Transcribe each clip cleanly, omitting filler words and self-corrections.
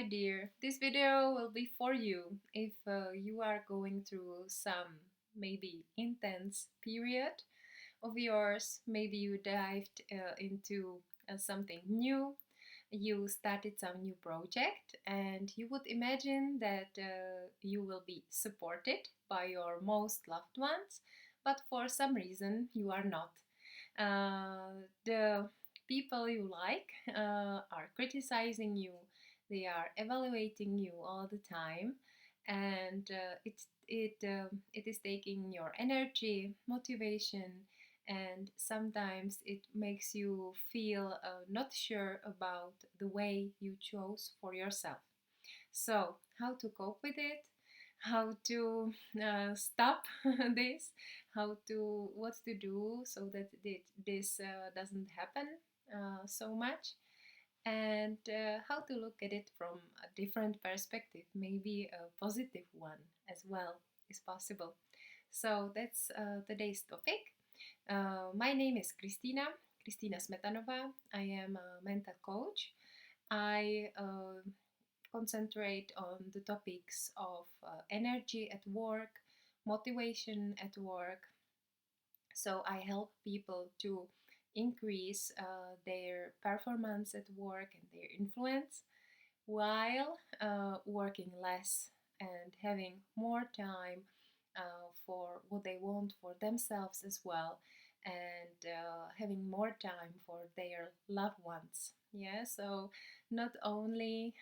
dear. This video will be for you if you are going through some maybe intense period of yours. Maybe you dived into something new, you started some new project, and you would imagine that you will be supported by your most loved ones, but for some reason you are not. The people you like are criticizing you, they are evaluating you all the time, and it is taking your energy, motivation, and sometimes it makes you feel not sure about the way you chose for yourself. So, how to cope with it? How to stop this? How to what to do so that this doesn't happen so much? And how to look at it from a different perspective, maybe a positive one as well is possible. So that's today's topic. My name is Kristina Smetanova. I am a mental coach. I concentrate on the topics of energy at work, motivation at work. So I help people to increase their performance at work and their influence while working less and having more time for what they want for themselves as well, and having more time for their loved ones. Yeah, so not only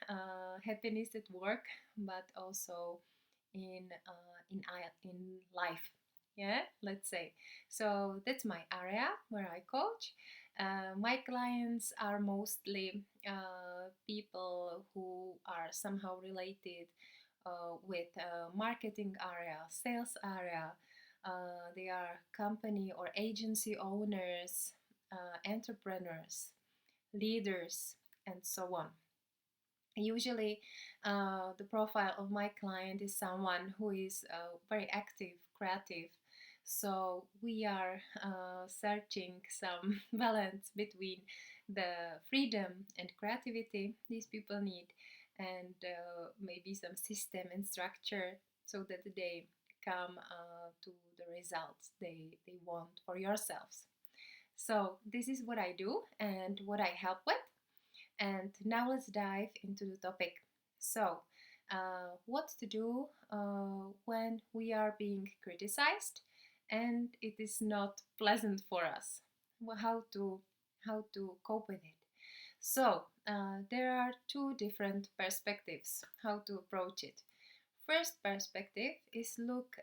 happiness at work, but also in life. Yeah, let's say. So that's my area where I coach. My clients are mostly people who are somehow related with marketing area, sales area. They are company or agency owners, entrepreneurs, leaders, and so on. Usually, the profile of my client is someone who is very active, creative. So we are searching some balance between the freedom and creativity these people need, and maybe some system and structure so that they come to the results they want for yourselves. So this is what I do and what I help with. And now let's dive into the topic. So, what to do when we are being criticized and it is not pleasant for us? How to cope with it? So, there are two different perspectives how to approach it. First perspective is look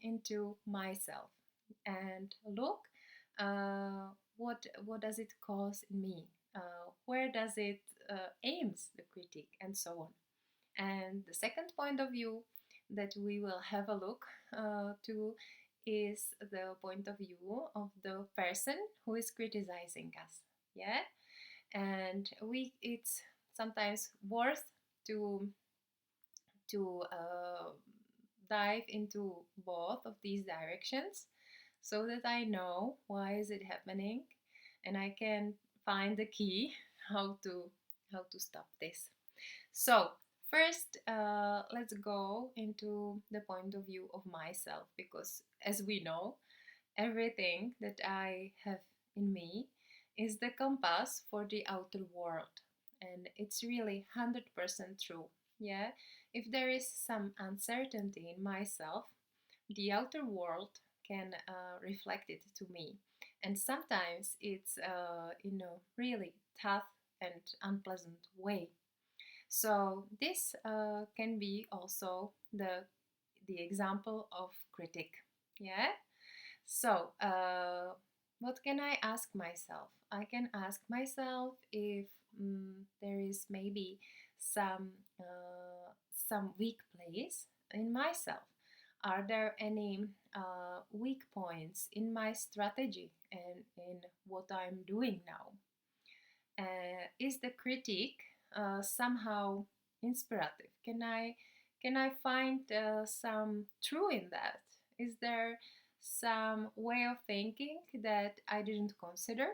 into myself and look what does it cause in me, where does it aims the critique, and so on. And the second point of view that we will have a look to is the point of view of the person who is criticizing us. Yeah, and we it's sometimes worth to dive into both of these directions so that I know why is it happening and I can find the key how to how to stop this. So first, let's go into the point of view of myself, because as we know, everything that I have in me is the compass for the outer world, and it's really 100% true. Yeah, if there is some uncertainty in myself, the outer world can reflect it to me, and sometimes it's in a really tough and unpleasant way. So this can be also the example of critic. Yeah. So what can I ask myself? I can ask myself if there is maybe some weak place in myself. Are there any weak points in my strategy and in what I'm doing now? Is the critique somehow inspirative? Can I find some true in that? Is there some way of thinking that I didn't consider,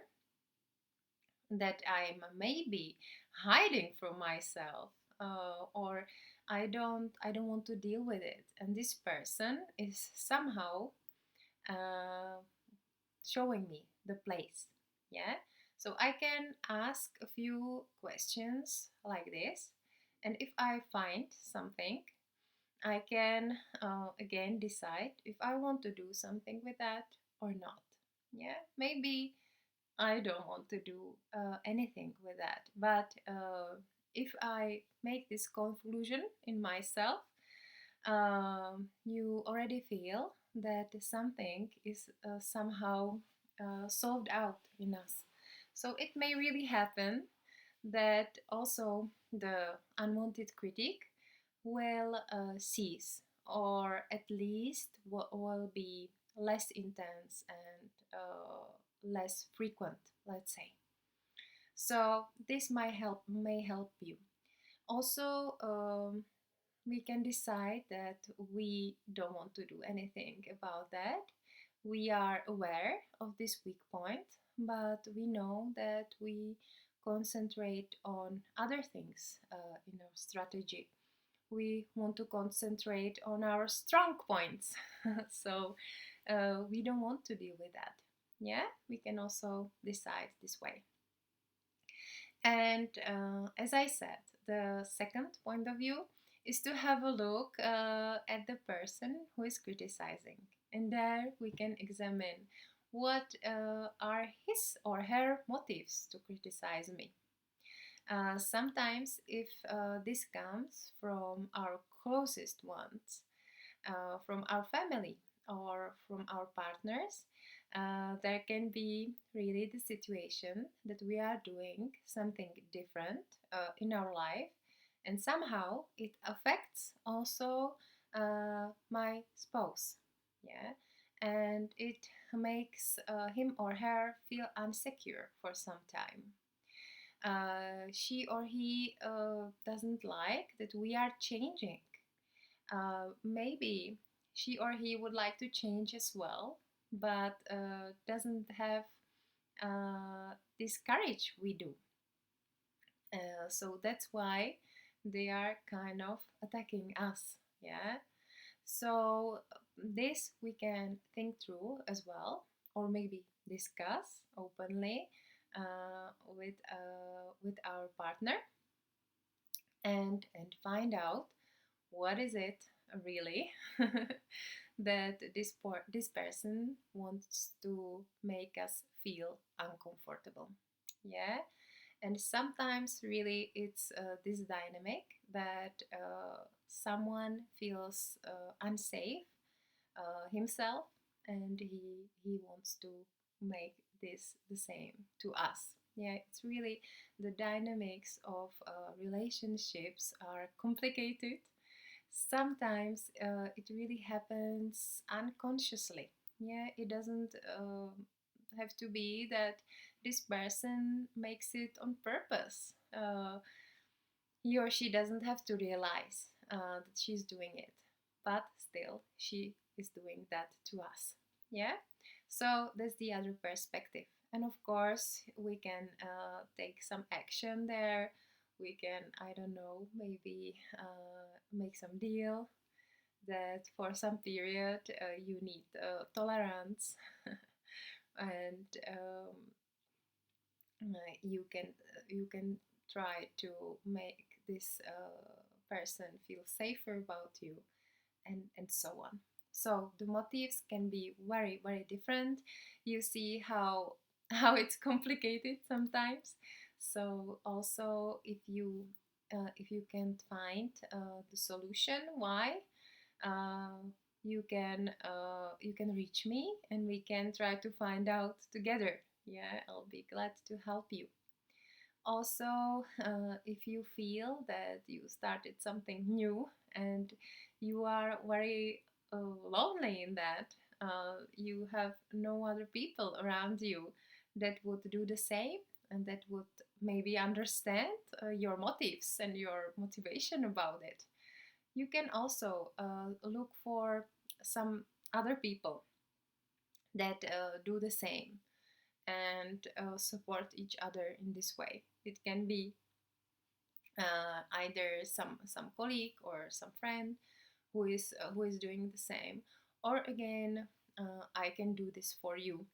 that I'm maybe hiding from myself? or I don't want to deal with it, and this person is somehow uh, showing me the place. Yeah, so I can ask a few questions like this, and if I find something, I can again decide if I want to do something with that or not. Yeah, maybe I don't want to do anything with that, but if I make this conclusion in myself, you already feel that something is somehow solved out in us. So it may really happen that also the unwanted critic will cease, or at least will be less intense and less frequent, let's say. So this may help you. Also, we can decide that we don't want to do anything about that. We are aware of this weak point, but we know that we concentrate on other things in our strategy. We want to concentrate on our strong points. So we don't want to deal with that. Yeah, we can also decide this way. And as I said, the second point of view is to have a look at the person who is criticizing. And there we can examine what are his or her motives to criticize me. Sometimes, if this comes from our closest ones, from our family or from our partners, there can be really the situation that we are doing something different in our life, and somehow it affects also my spouse. Yeah, and it makes him or her feel insecure for some time. She or he doesn't like that we are changing. Maybe she or he would like to change as well, but doesn't have this courage we do. So that's why they are kind of attacking us. Yeah. So this we can think through as well, or maybe discuss openly with our partner, and find out what is it really that this person wants to make us feel uncomfortable. Yeah, and sometimes really it's this dynamic that someone feels unsafe himself, and he wants to make this the same to us. Yeah, it's really the dynamics of relationships are complicated. Sometimes it really happens unconsciously. Yeah, it doesn't have to be that this person makes it on purpose. He or she doesn't have to realize that she's doing it, but still she is doing that to us. Yeah, so that's the other perspective. And of course we can take some action there. We can, I don't know, maybe make some deal that for some period you need tolerance and you can try to make this person feel safer about you, and so on. So the motives can be very, very different. You see how how it's complicated sometimes. So also if you can't find the solution why, uh, you can reach me and we can try to find out together. Yeah, I'll be glad to help you. Also, if you feel that you started something new and you are very lonely in that, you have no other people around you that would do the same and that would maybe understand your motives and your motivation about it, you can also look for some other people that do the same and support each other in this way. It can be either some colleague or some friend who is doing the same, or again, I can do this for you.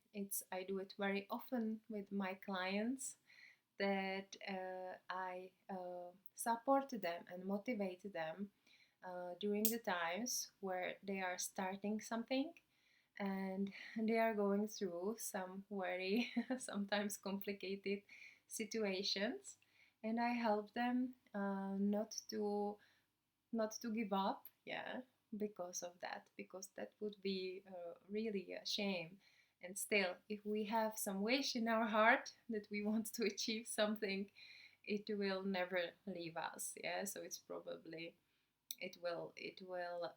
I do it very often with my clients, that I support them and motivate them during the times where they are starting something and they are going through some very sometimes complicated situations, and I help them not to give up, yeah, because of that, because that would be really a shame. And still, if we have some wish in our heart that we want to achieve something, it will never leave us, yeah. So it will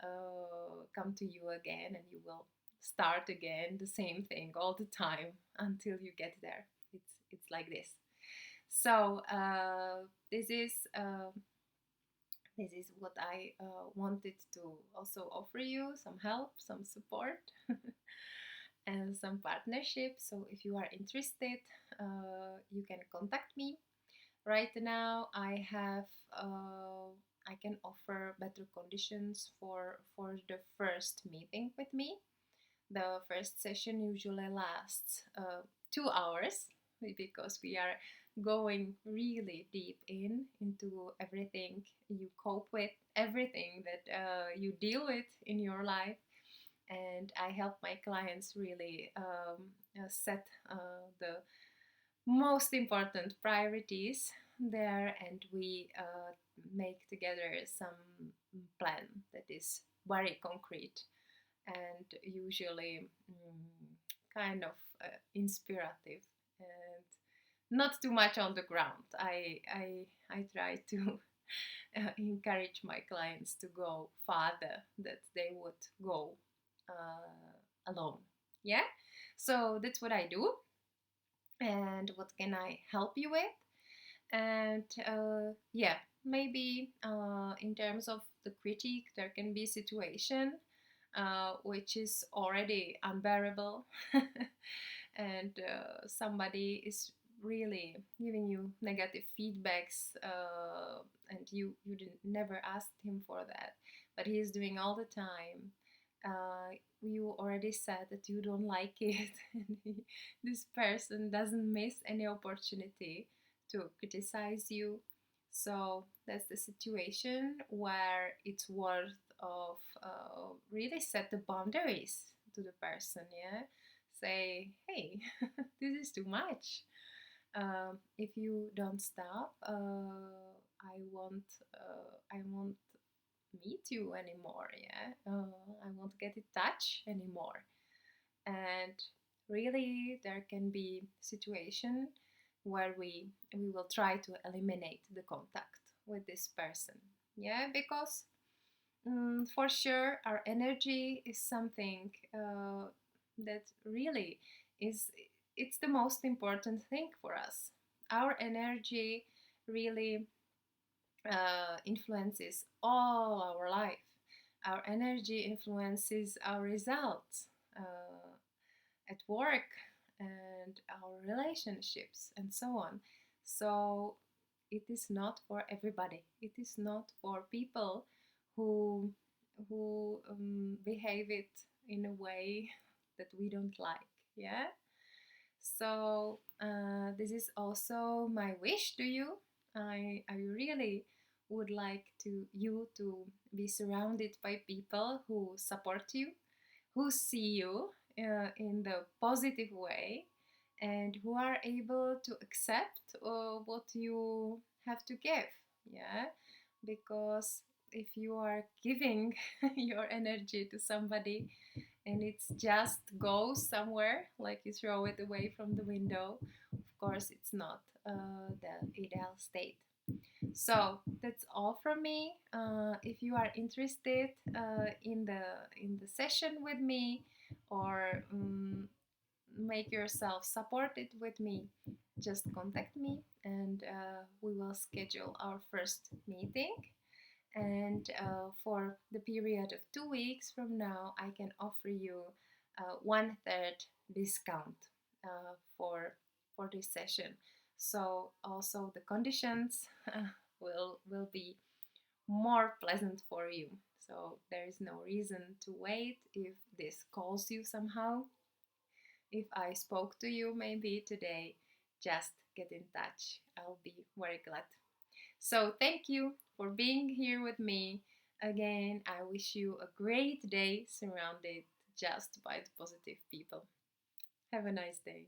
come to you again, and you will start again the same thing all the time until you get there. It's like this. So this is this is what I wanted to also offer you, some help, some support, and some partnership. So if you are interested, you can contact me. Right now, I can offer better conditions for the first meeting with me. The first session usually lasts 2 hours because we are going really deep into everything you cope with, everything that you deal with in your life, and I help my clients really set the most important priorities there, and we make together some plan that is very concrete and usually kind of inspirative and not too much on the ground. I try to encourage my clients to go farther that they would go alone. Yeah, so that's what I do. And what can I help you with? And yeah, maybe in terms of the critique, there can be a situation which is already unbearable, and somebody is really giving you negative feedbacks, and you didn't never asked him for that, but he is doing all the time. You already said that you don't like it, and this person doesn't miss any opportunity to criticize you. So that's the situation where it's worth of really set the boundaries to the person. Yeah, say, hey, this is too much. If you don't stop, I won't meet you anymore. Yeah, I won't get in touch anymore. And really, there can be situation where we will try to eliminate the contact with this person. Yeah, because for sure our energy is something that really is, it's the most important thing for us. Our energy really influences all our life. Our energy influences our results at work and our relationships and so on. So it is not for everybody. It is not for people who behave it in a way that we don't like. Yeah. So this is also my wish to you. I really would like to you to be surrounded by people who support you, who see you in the positive way, and who are able to accept what you have to give. Yeah, because if you are giving your energy to somebody and it's just goes somewhere, like you throw it away from the window, of course it's not the ideal state. So that's all from me. If you are interested in the session with me, or make yourself supported with me, just contact me, and we will schedule our first meeting. And for the period of 2 weeks from now, I can offer you 1/3 discount for this session. So also the conditions will be more pleasant for you. So there is no reason to wait. If this calls you somehow, if I spoke to you maybe today, just get in touch. I'll be very glad. So thank you for being here with me. Again, I wish you a great day surrounded just by the positive people. Have a nice day.